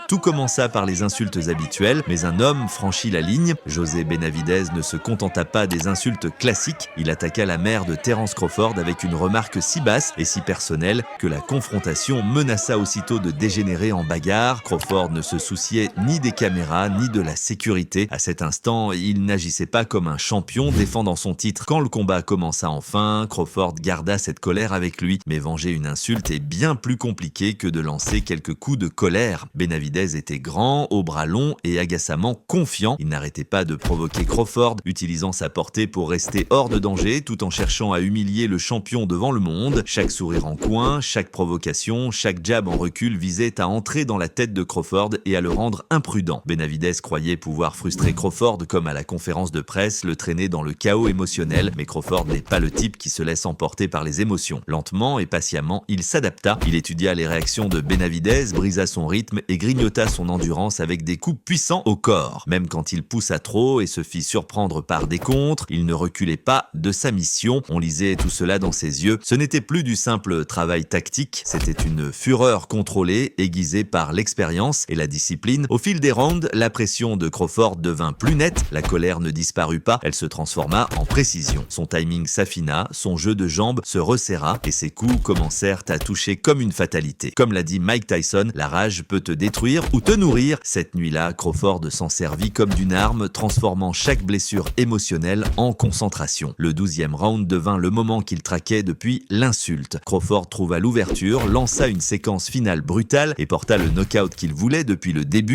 Tout commença par les insultes habituelles, mais un homme franchit la ligne. José Benavidez ne se contenta pas des insultes classiques. Il attaqua la mère de Terence Crawford avec une remarque si basse et si personnelle que la confrontation menaça aussitôt de dégénérer en bagarre. Crawford ne se souciait ni des caméras ni de la sécurité. À cet instant, il n'agissait pas comme un champion défendant son titre. Quand le combat commença enfin, Crawford garda cette colère avec lui. Mais venger une insulte est bien plus compliqué que de lancer quelques coups de colère. Benavidez était grand, aux bras longs et agacamment confiant. Il n'arrêtait pas de provoquer Crawford, utilisant sa portée pour rester hors de danger tout en cherchant à humilier le champion devant le monde. Chaque sourire en coin, chaque provocation, chaque jab en recul visait à entrer dans la tête de Crawford et à le rendre imprudent. Benavidez croyait pouvoir frustrer Crawford comme à la conférence de presse, le traîner dans le chaos émotionnel, mais Crawford n'est pas le type qui se laisse emporter par les émotions. Lentement et patiemment, il s'adapta. Il étudia les réactions de Benavidez, brisa son rythme et grignota son endurance avec des coups puissants au corps. Même quand il poussa trop et se fit surprendre par des contres, il ne reculait pas de sa mission. On lisait tout cela dans ses yeux. Ce n'était plus du simple travail tactique, c'était une fureur contrôlée, aiguisée par l'expérience et la discipline. Au fil des rounds, la pression de Crawford devint plus nette, la colère ne disparut pas, elle se transforma en précision. Son timing s'affina, son jeu de jambes se resserra et ses coups commencèrent à toucher comme une fatalité. Comme l'a dit Mike Tyson, la rage peut te détruire ou te nourrir. Cette nuit-là, Crawford s'en servit comme d'une arme, transformant chaque blessure émotionnelle en concentration. Le 12e round devint le moment qu'il traquait depuis l'insulte. Crawford trouva l'ouverture, lança une séquence finale brutale et porta le knockout qu'il voulait depuis le début.